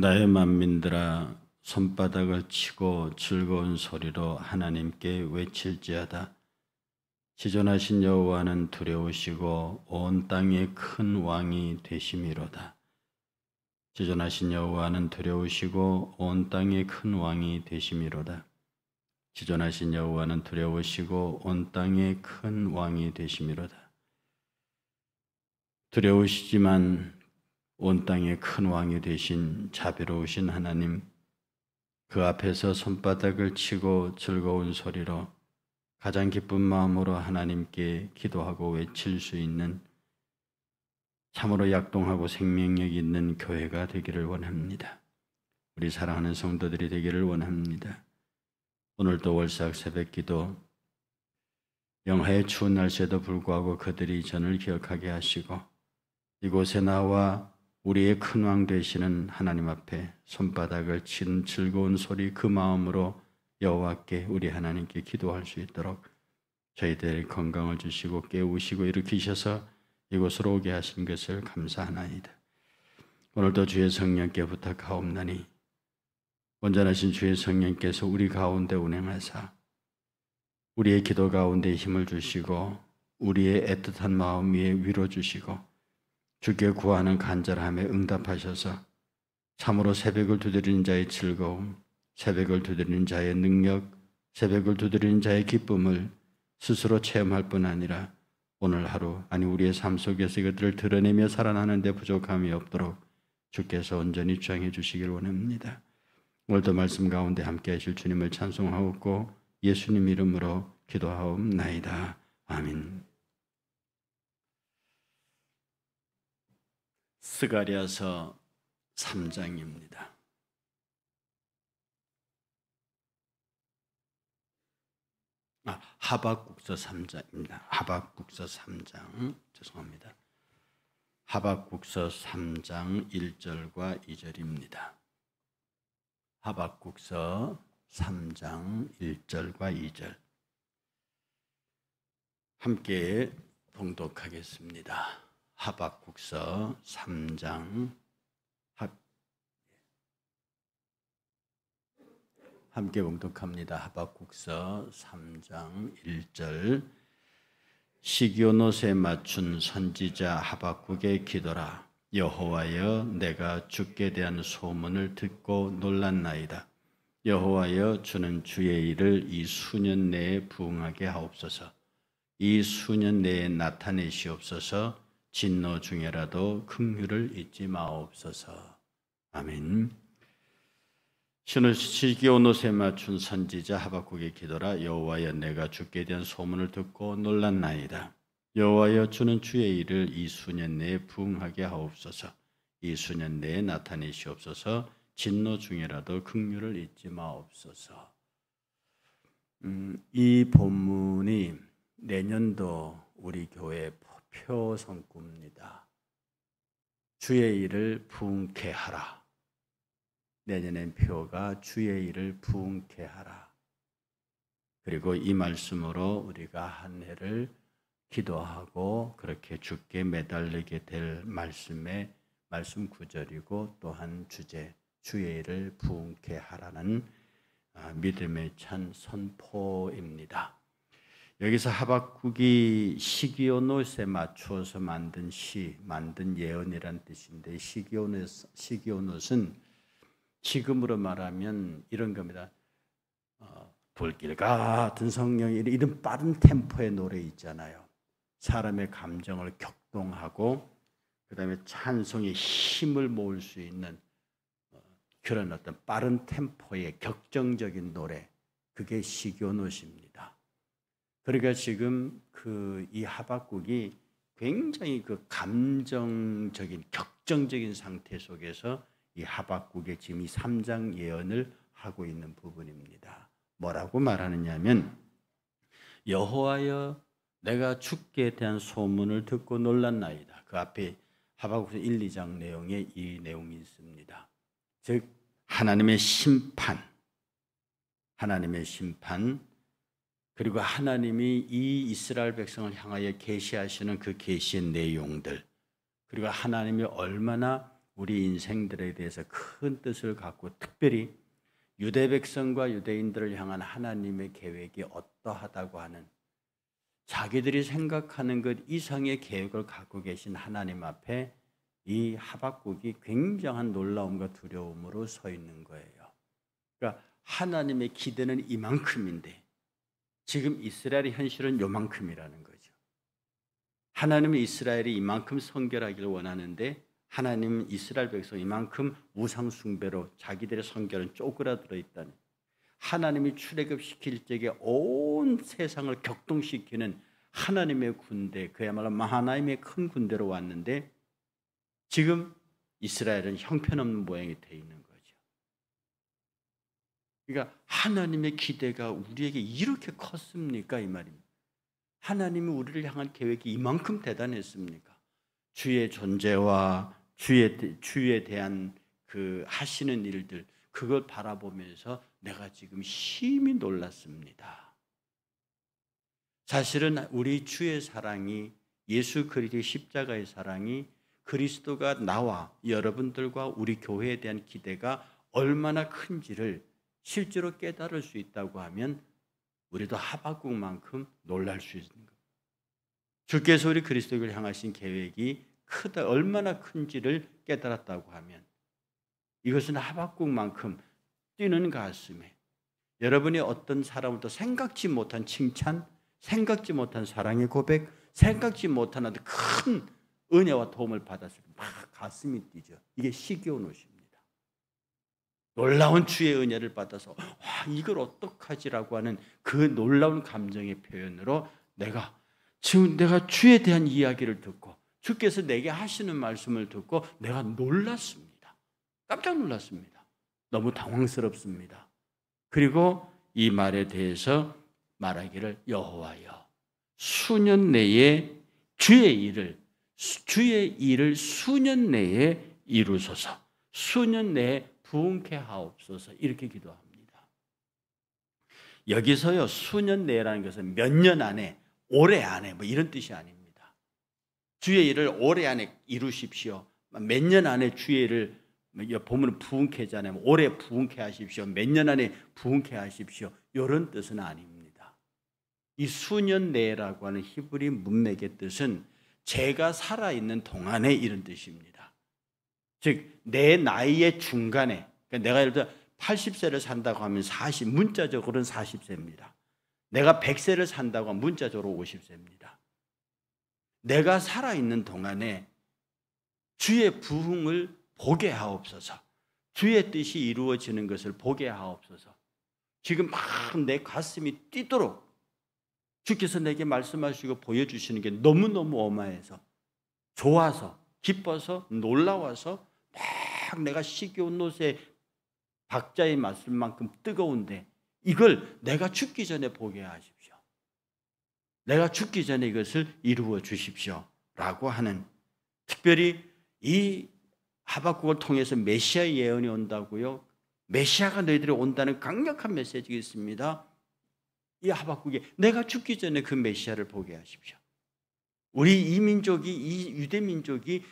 나의 만민들아 손바닥을 치고 즐거운 소리로 하나님께 외칠지어다. 지존하신 여호와는 두려우시고 온 땅에 큰 왕이 되심이로다. 지존하신 여호와는 두려우시고 온 땅에 큰 왕이 되심이로다. 지존하신 여호와는 두려우시고 온 땅에 큰 왕이 되심이로다. 두려우시지만 온 땅에 큰 왕이 되신 자비로우신 하나님, 그 앞에서 손바닥을 치고 즐거운 소리로 가장 기쁜 마음으로 하나님께 기도하고 외칠 수 있는 참으로 약동하고 생명력 있는 교회가 되기를 원합니다. 우리 사랑하는 성도들이 되기를 원합니다. 오늘도 월삭 새벽기도 영하의 추운 날씨에도 불구하고 그들이 전을 기억하게 하시고 이곳에 나와 우리의 큰 왕 되시는 하나님 앞에 손바닥을 친 즐거운 소리 그 마음으로 여호와께 우리 하나님께 기도할 수 있도록 저희들의 건강을 주시고 깨우시고 일으키셔서 이곳으로 오게 하신 것을 감사하나이다. 오늘도 주의 성령께 부탁하옵나니 온전하신 주의 성령께서 우리 가운데 운행하사 우리의 기도 가운데 힘을 주시고 우리의 애틋한 마음 위에 위로 주시고 주께 구하는 간절함에 응답하셔서 참으로 새벽을 두드리는 자의 즐거움, 새벽을 두드리는 자의 능력, 새벽을 두드리는 자의 기쁨을 스스로 체험할 뿐 아니라 오늘 하루, 아니 우리의 삶 속에서 이것들을 드러내며 살아나는 데 부족함이 없도록 주께서 온전히 주장해 주시길 원합니다. 오늘도 말씀 가운데 함께 하실 주님을 찬송하옵고 예수님 이름으로 기도하옵나이다. 아멘. 스가랴서 3장입니다. 하박국서 3장입니다. 하박국서 3장, 죄송합니다. 하박국서 3장 1절과 2절입니다. 하박국서 3장 1절과 2절 함께 봉독하겠습니다. 하박국서 3장 함께 봉독합니다. 하박국서 3장 1절 시기온옷에 맞춘 선지자 하박국의 기도라. 여호와여, 내가 주께 대한 소문을 듣고 놀랐나이다. 여호와여, 주는 주의 일을 이 수년 내에 부응하게 하옵소서. 이 수년 내에 나타내시옵소서. 진노 중에라도 긍휼을 잊지 마옵소서. 아멘. 시기온옷에 맞춘 선지자 하박국의 기도라. 여호와여, 내가 주께 대한 소문을 듣고 놀랐나이다. 여호와여, 주는 주의 일을 이 수년 내에 부응하게 하옵소서. 이 수년 내에 나타내시옵소서. 진노 중에라도 긍휼을 잊지 마옵소서. 이 본문이 내년도 우리 교회 표 성구입니다. 주의 일을 부응케 하라. 내년엔 표가 주의 일을 부응케 하라. 그리고 이 말씀으로 우리가 한 해를 기도하고 그렇게 주께 매달리게 될 말씀의 말씀 구절이고 또한 주제 주의 일을 부응케 하라는 믿음의 찬 선포입니다. 여기서 하박국이 시기온옷에 맞추어서 만든 만든 예언이란 뜻인데 시기온옷은 지금으로 말하면 이런 겁니다. 불길 같은 성령이 이런 빠른 템포의 노래 있잖아요. 사람의 감정을 격동하고 그다음에 찬송의 힘을 모을 수 있는 그런 어떤 빠른 템포의 격정적인 노래, 그게 시기온옷입니다. 그러니까 지금 이 하박국이 굉장히 감정적인 격정적인 상태 속에서 이 하박국의 지금 이 3장 예언을 하고 있는 부분입니다. 뭐라고 말하느냐면 여호와여, 내가 주께 대한 소문을 듣고 놀랐나이다. 그 앞에 하박국서 1, 2장 내용에 이 내용이 있습니다. 즉 하나님의 심판 그리고 하나님이 이 이스라엘 백성을 향하여 계시하시는 그 계시의 내용들, 그리고 하나님이 얼마나 우리 인생들에 대해서 큰 뜻을 갖고 특별히 유대 백성과 유대인들을 향한 하나님의 계획이 어떠하다고 하는 자기들이 생각하는 것 이상의 계획을 갖고 계신 하나님 앞에 이 하박국이 굉장한 놀라움과 두려움으로 서 있는 거예요. 그러니까 하나님의 기대는 이만큼인데 지금 이스라엘의 현실은 요만큼이라는 거죠. 하나님은 이스라엘이 이만큼 성결하기를 원하는데 하나님은 이스라엘 백성 이만큼 우상 숭배로 자기들의 성결은 쪼그라들어 있다는, 하나님이 출애굽시킬 적에 온 세상을 격동시키는 하나님의 군대, 그야말로 하나님의 큰 군대로 왔는데 지금 이스라엘은 형편없는 모양이 되어 있는 거죠. 그러니까 하나님의 기대가 우리에게 이렇게 컸습니까? 이 말입니다. 하나님이 우리를 향한 계획이 이만큼 대단했습니까? 주의 존재와 주에 대한 그 하시는 일들, 그걸 바라보면서 내가 지금 심히 놀랐습니다. 사실은 우리 주의 사랑이, 예수 그리스도의 십자가의 사랑이, 그리스도가 나와 여러분들과 우리 교회에 대한 기대가 얼마나 큰지를 실제로 깨달을 수 있다고 하면 우리도 하박국만큼 놀랄 수 있는 거예요. 주께서 우리 그리스도를 향하신 계획이 크다, 얼마나 큰지를 깨달았다고 하면 이것은 하박국만큼 뛰는 가슴에 여러분이 어떤 사람으로부터 생각지 못한 칭찬, 생각지 못한 사랑의 고백, 생각지 못한 아주 큰 은혜와 도움을 받았을 때 막 가슴이 뛰죠. 이게 시기온 옷입니다. 놀라운 주의 은혜를 받아서 와, 이걸 어떡하지라고 하는 그 놀라운 감정의 표현으로 내가 주에 대한 이야기를 듣고 주께서 내게 하시는 말씀을 듣고 내가 놀랐습니다. 깜짝 놀랐습니다. 너무 당황스럽습니다. 그리고 이 말에 대해서 말하기를 여호와여 수년 내에 주의 일을 수년 내에 이루소서, 수년 내에 부흥케 하옵소서, 이렇게 기도합니다. 여기서요 수년 내라는 것은 몇 년 안에, 올해 안에 뭐 이런 뜻이 아닙니다. 주의 일을 올해 안에 이루십시오. 몇 년 안에 주의 일을 보면 부흥케 하잖아요. 올해 부흥케 하십시오. 몇 년 안에 부흥케 하십시오. 이런 뜻은 아닙니다. 이 수년 내라고 하는 히브리 문맥의 뜻은 제가 살아있는 동안에 이런 뜻입니다. 즉 내 나이의 중간에, 그러니까 내가 예를 들어 80세를 산다고 하면 문자적으로는 40세입니다. 내가 100세를 산다고 하면 문자적으로 50세입니다. 내가 살아있는 동안에 주의 부흥을 보게 하옵소서, 주의 뜻이 이루어지는 것을 보게 하옵소서. 지금 막 내 가슴이 뛰도록 주께서 내게 말씀하시고 보여주시는 게 너무너무 어마해서, 좋아서, 기뻐서, 놀라워서 막 내가 시기온 옷에 박자에 맞을 만큼 뜨거운데 이걸 내가 죽기 전에 보게 하십시오. 내가 죽기 전에 이것을 이루어 주십시오 라고 하는, 특별히 이 하박국을 통해서 메시아의 예언이 온다고요. 메시아가 너희들이 온다는 강력한 메시지가 있습니다. 이 하박국에 내가 죽기 전에 그 메시아를 보게 하십시오. 우리 이 유대 민족이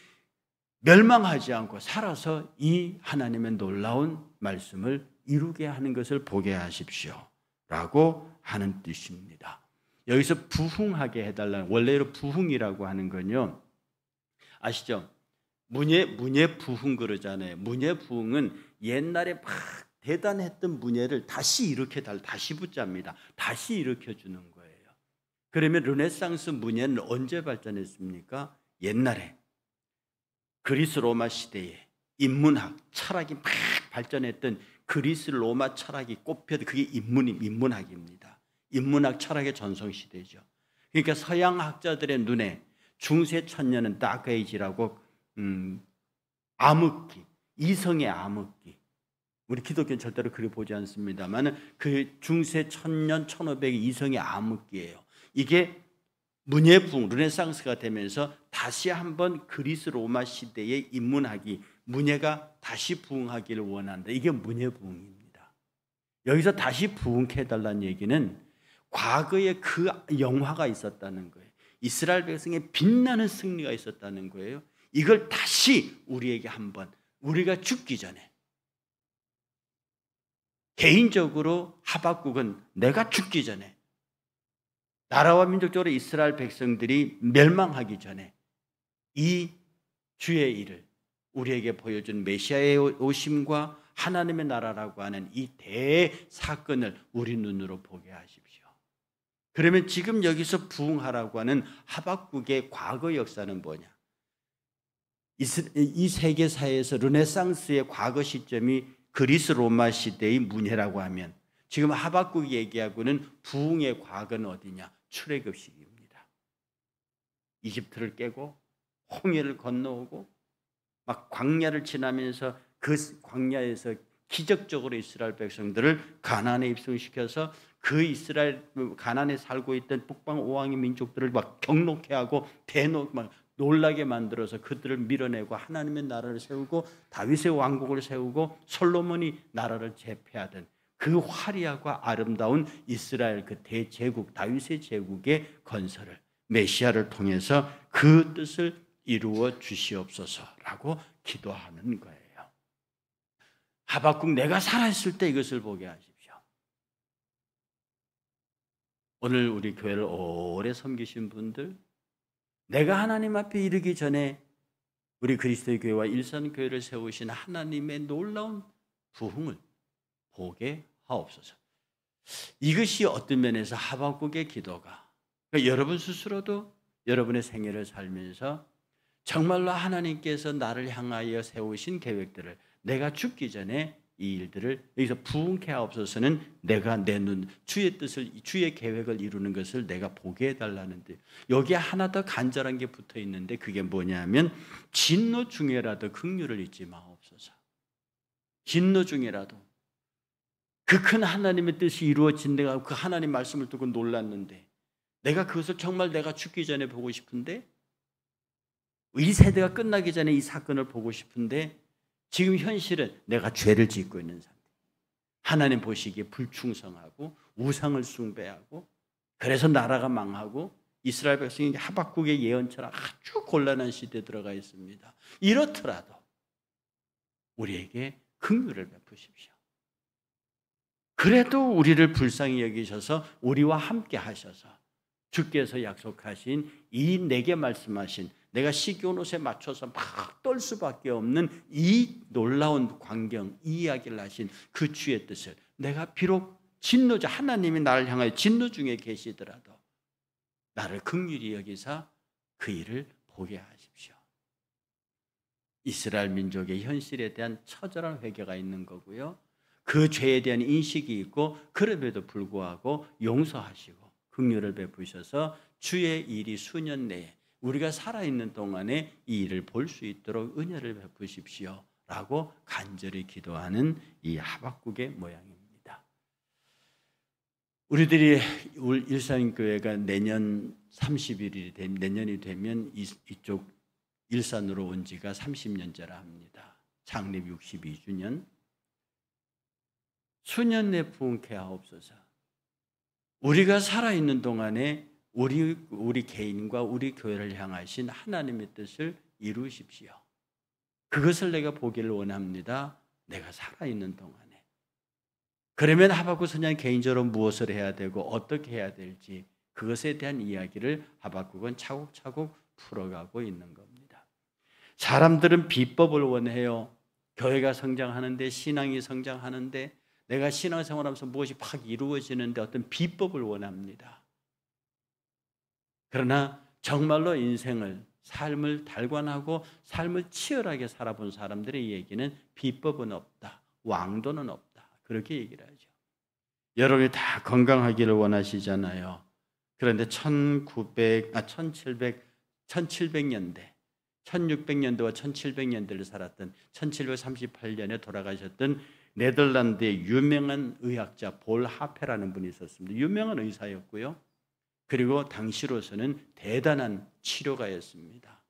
멸망하지 않고 살아서 이 하나님의 놀라운 말씀을 이루게 하는 것을 보게 하십시오 라고 하는 뜻입니다. 여기서 부흥하게 해달라는, 원래로 부흥이라고 하는 건요, 아시죠? 문예 부흥 그러잖아요. 문예 부흥은 옛날에 막 대단했던 문예를 다시 다시 붙잡니다. 다시 일으켜주는 거예요. 그러면 르네상스 문예는 언제 발전했습니까? 옛날에 그리스 로마 시대에 인문학, 철학이 막 발전했던 그리스 로마 철학이 꼽혀도 그게 인문학입니다. 인문학 철학의 전성시대죠. 그러니까 서양 학자들의 눈에 중세 천년은 다크 에이지라고 암흑기, 이성의 암흑기, 우리 기독교는 절대로 그리 보지 않습니다만 그 중세 1000년, 1500의 이성의 암흑기예요. 이게 문예부흥, 르네상스가 되면서 다시 한번 그리스 로마 시대의 인문학이, 문예가 다시 부흥하기를 원한다. 이게 문예부흥입니다. 여기서 다시 부흥케 해달라는 얘기는 과거에 그 영화가 있었다는 거예요. 이스라엘 백성의 빛나는 승리가 있었다는 거예요. 이걸 다시 우리에게 한번 우리가 죽기 전에 개인적으로 하박국은 내가 죽기 전에 나라와 민족적으로 이스라엘 백성들이 멸망하기 전에 이 주의 일을 우리에게 보여준 메시아의 오심과 하나님의 나라라고 하는 이 대사건을 우리 눈으로 보게 하십시오. 그러면 지금 여기서 부흥하라고 하는 하박국의 과거 역사는 뭐냐? 이 세계사에서 르네상스의 과거 시점이 그리스 로마 시대의 문예라고 하면 지금 하박국이 얘기하고는 부흥의 과거는 어디냐? 출애굽 시기입니다. 이집트를 깨고 홍해를 건너오고 막 광야를 지나면서 그 광야에서 기적적으로 이스라엘 백성들을 가나안에 입성시켜서 그 이스라엘 가나안에 살고 있던 북방 오왕의 민족들을 막 경록해 하고 막 놀라게 만들어서 그들을 밀어내고 하나님의 나라를 세우고 다윗의 왕국을 세우고 솔로몬이 나라를 제패하던 그 화려하고 아름다운 이스라엘 그 대제국 다윗의 제국의 건설을 메시아를 통해서 그 뜻을 이루어 주시옵소서라고 기도하는 거예요. 하박국 내가 살아있을 때 이것을 보게 하십시오. 오늘 우리 교회를 오래 섬기신 분들, 내가 하나님 앞에 이르기 전에 우리 그리스도의 교회와 일산교회를 세우신 하나님의 놀라운 부흥을 보게 하옵소서. 이것이 어떤 면에서 하박국의 기도가, 그러니까 여러분 스스로도 여러분의 생애를 살면서 정말로 하나님께서 나를 향하여 세우신 계획들을 내가 죽기 전에 이 일들을 여기서 부흥케 하옵소서는 내가 내 눈, 주의 뜻을, 주의 계획을 이루는 것을 내가 보게 해달라는데 여기에 하나 더 간절한 게 붙어 있는데 그게 뭐냐면 진노 중에라도 긍휼을 잊지 마옵소서. 진노 중에라도 그 큰 하나님의 뜻이 이루어진 내가 그 하나님 말씀을 듣고 놀랐는데 내가 그것을 정말 내가 죽기 전에 보고 싶은데 이 세대가 끝나기 전에 이 사건을 보고 싶은데 지금 현실은 내가 죄를 짓고 있는 상태. 하나님 보시기에 불충성하고 우상을 숭배하고 그래서 나라가 망하고 이스라엘 백성이 하박국의 예언처럼 아주 곤란한 시대에 들어가 있습니다. 이렇더라도 우리에게 긍휼을 베푸십시오. 그래도 우리를 불쌍히 여기셔서 우리와 함께 하셔서 주께서 약속하신 이 내게 말씀하신 내가 시기온 옷에 맞춰서 막 떨 수밖에 없는 이 놀라운 광경, 이 이야기를 하신 그 주의 뜻을 내가 비록 진노자 하나님이 나를 향하여 진노 중에 계시더라도 나를 긍휼히 여기사 그 일을 보게 하십시오. 이스라엘 민족의 현실에 대한 처절한 회개가 있는 거고요. 그 죄에 대한 인식이 있고 그럼에도 불구하고 용서하시고 긍휼을 베푸셔서 주의 일이 수년 내에 우리가 살아있는 동안에 이 일을 볼 수 있도록 은혜를 베푸십시오 라고 간절히 기도하는 이 하박국의 모양입니다. 우리들이 일산교회가 내년 30일이 내년이 되면 이쪽 일산으로 온 지가 30년째라 합니다. 창립 62주년. 수년 내 부흥케 하옵소서. 우리가 살아있는 동안에 우리 개인과 우리 교회를 향하신 하나님의 뜻을 이루십시오. 그것을 내가 보기를 원합니다. 내가 살아있는 동안에. 그러면 하박국 선지자는 개인적으로 무엇을 해야 되고 어떻게 해야 될지 그것에 대한 이야기를 하박국은 차곡차곡 풀어가고 있는 겁니다. 사람들은 비법을 원해요. 교회가 성장하는데 신앙이 성장하는데 내가 신앙생활하면서 무엇이 팍 이루어지는데 어떤 비법을 원합니다. 그러나 정말로 인생을 삶을 달관하고 삶을 치열하게 살아본 사람들의 얘기는 비법은 없다. 왕도는 없다. 그렇게 얘기를 하죠. 여러분이 다 건강하기를 원하시잖아요. 그런데 1700년대, 1600년대와 1700년대를 살았던 1738년에 돌아가셨던 네덜란드의 유명한 의학자 볼 하페라는 분이 있었습니다. 유명한 의사였고요. 그리고 당시로서는 대단한 치료가였습니다.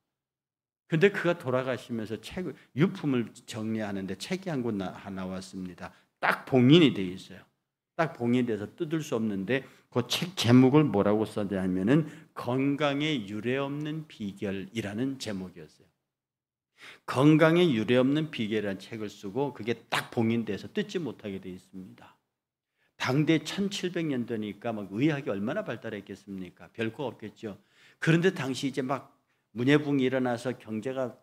그런데 그가 돌아가시면서 유품을 정리하는데 책이 한 권 나왔습니다. 딱 봉인이 되어 있어요. 딱 봉인이 돼서 뜯을 수 없는데 그 책 제목을 뭐라고 썼냐면은 건강에 유례없는 비결이라는 제목이었어요. 건강에 유례없는 비결이라는 책을 쓰고 그게 딱 봉인돼서 뜯지 못하게 되어 있습니다. 당대 1700년도니까 막 의학이 얼마나 발달했겠습니까? 별거 없겠죠. 그런데 당시 이제 막 문해붕이 일어나서 경제가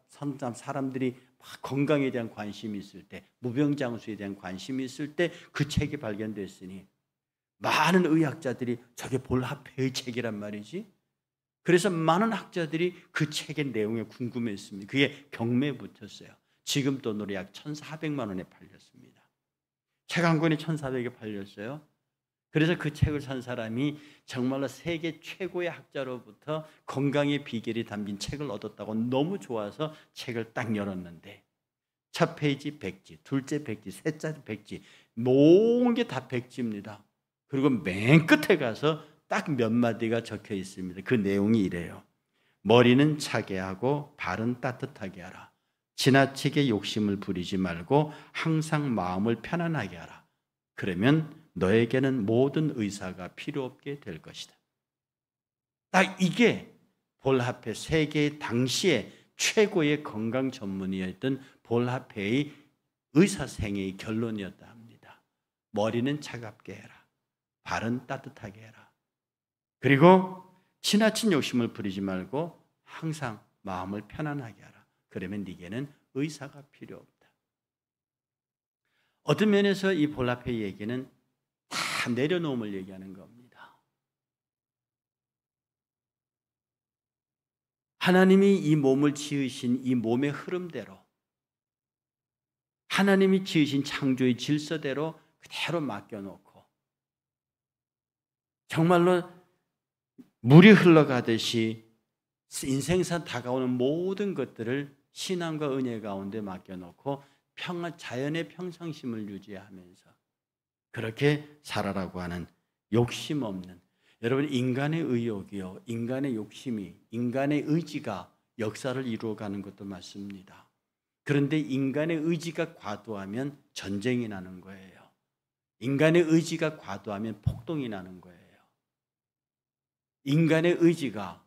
사람들이 막 건강에 대한 관심이 있을 때, 무병장수에 대한 관심이 있을 때 그 책이 발견됐으니 많은 의학자들이 저게 볼하페의 책이란 말이지. 그래서 많은 학자들이 그 책의 내용에 궁금했습니다. 그게 경매에 붙었어요. 지금 돈으로 약 1,400만 원에 팔렸습니다. 책 한 권이 1,400에 팔렸어요. 그래서 그 책을 산 사람이 정말로 세계 최고의 학자로부터 건강의 비결이 담긴 책을 얻었다고 너무 좋아서 책을 딱 열었는데 첫 페이지 백지, 둘째 백지, 셋째 백지, 모든 게 다 백지입니다. 그리고 맨 끝에 가서 딱 몇 마디가 적혀 있습니다. 그 내용이 이래요. 머리는 차게 하고 발은 따뜻하게 하라. 지나치게 욕심을 부리지 말고 항상 마음을 편안하게 하라. 그러면 너에게는 모든 의사가 필요 없게 될 것이다. 딱 이게 볼하페 세계 당시에 최고의 건강 전문의였던 볼하페의 의사생애의 결론이었다 합니다. 머리는 차갑게 해라. 발은 따뜻하게 해라. 그리고 지나친 욕심을 부리지 말고 항상 마음을 편안하게 하라. 그러면 네게는 의사가 필요 없다. 어떤 면에서 이 볼하페의 얘기는 다 내려놓음을 얘기하는 겁니다. 하나님이 이 몸을 지으신 이 몸의 흐름대로 하나님이 지으신 창조의 질서대로 그대로 맡겨놓고 정말로 물이 흘러가듯이 인생사 다가오는 모든 것들을 신앙과 은혜 가운데 맡겨놓고 자연의 평상심을 유지하면서 그렇게 살아라고 하는 욕심 없는, 여러분 인간의 의욕이요, 인간의 욕심이, 인간의 의지가 역사를 이루어가는 것도 맞습니다. 그런데 인간의 의지가 과도하면 전쟁이 나는 거예요. 인간의 의지가 과도하면 폭동이 나는 거예요. 인간의 의지가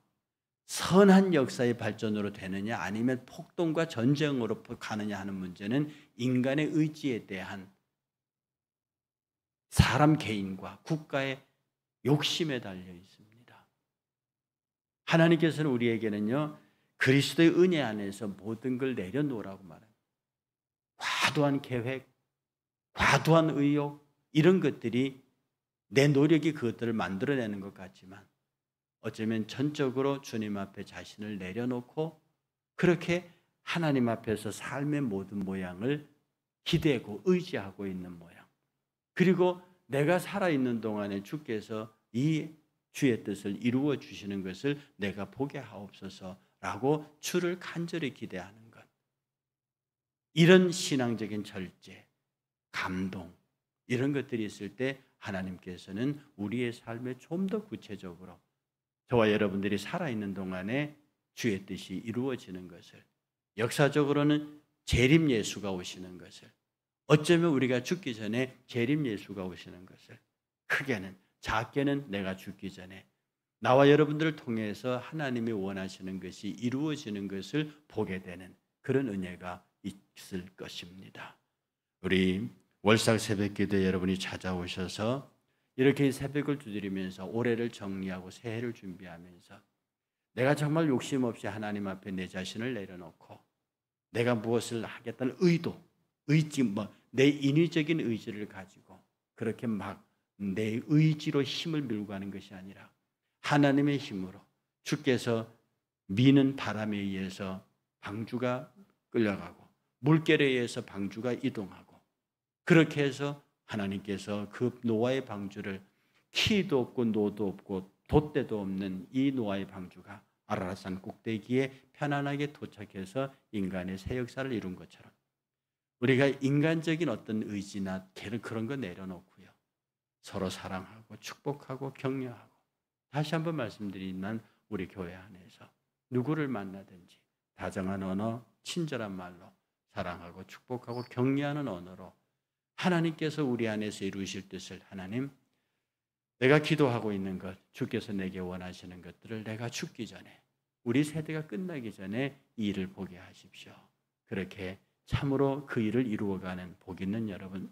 선한 역사의 발전으로 되느냐 아니면 폭동과 전쟁으로 가느냐 하는 문제는 인간의 의지에 대한 사람 개인과 국가의 욕심에 달려 있습니다. 하나님께서는 우리에게는요, 그리스도의 은혜 안에서 모든 걸 내려놓으라고 말합니다. 과도한 계획, 과도한 의욕, 이런 것들이 내 노력이 그것들을 만들어내는 것 같지만 어쩌면 전적으로 주님 앞에 자신을 내려놓고 그렇게 하나님 앞에서 삶의 모든 모양을 기대고 의지하고 있는 모양. 그리고 내가 살아있는 동안에 주께서 이 주의 뜻을 이루어 주시는 것을 내가 보게 하옵소서라고 주를 간절히 기대하는 것. 이런 신앙적인 절제, 감동 이런 것들이 있을 때 하나님께서는 우리의 삶에 좀 더 구체적으로 저와 여러분들이 살아있는 동안에 주의 뜻이 이루어지는 것을, 역사적으로는 재림 예수가 오시는 것을, 어쩌면 우리가 죽기 전에 재림 예수가 오시는 것을, 크게는 작게는 내가 죽기 전에 나와 여러분들을 통해서 하나님이 원하시는 것이 이루어지는 것을 보게 되는 그런 은혜가 있을 것입니다. 우리 월삭 새벽기도에 여러분이 찾아오셔서 이렇게 새벽을 두드리면서 올해를 정리하고 새해를 준비하면서 내가 정말 욕심 없이 하나님 앞에 내 자신을 내려놓고 내가 무엇을 하겠다는 의도, 의지, 내 인위적인 의지를 가지고 그렇게 막 내 의지로 힘을 밀고 가는 것이 아니라 하나님의 힘으로 주께서 미는 바람에 의해서 방주가 끌려가고 물결에 의해서 방주가 이동하고 그렇게 해서 하나님께서 그 노아의 방주를 키도 없고 노도 없고 돛대도 없는 이 노아의 방주가 아라랏산 꼭대기에 편안하게 도착해서 인간의 새 역사를 이룬 것처럼 우리가 인간적인 어떤 의지나 그런 거 내려놓고요. 서로 사랑하고 축복하고 격려하고 다시 한번 말씀드리면 우리 교회 안에서 누구를 만나든지 다정한 언어, 친절한 말로 사랑하고 축복하고 격려하는 언어로 하나님께서 우리 안에서 이루실 뜻을 하나님 내가 기도하고 있는 것 주께서 내게 원하시는 것들을 내가 죽기 전에 우리 세대가 끝나기 전에 이 일을 보게 하십시오. 그렇게 참으로 그 일을 이루어가는 복 있는 여러분,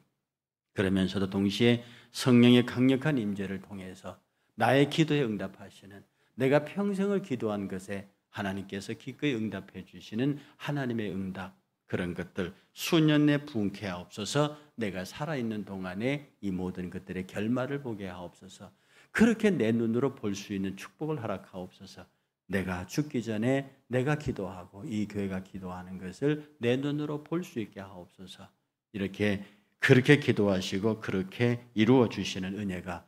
그러면서도 동시에 성령의 강력한 임재를 통해서 나의 기도에 응답하시는, 내가 평생을 기도한 것에 하나님께서 기꺼이 응답해 주시는 하나님의 응답, 그런 것들 수년 내 부응케 하옵소서. 내가 살아있는 동안에 이 모든 것들의 결말을 보게 하옵소서. 그렇게 내 눈으로 볼 수 있는 축복을 허락하옵소서. 내가 죽기 전에 내가 기도하고 이 교회가 기도하는 것을 내 눈으로 볼 수 있게 하옵소서. 이렇게 그렇게 기도하시고 그렇게 이루어 주시는 은혜가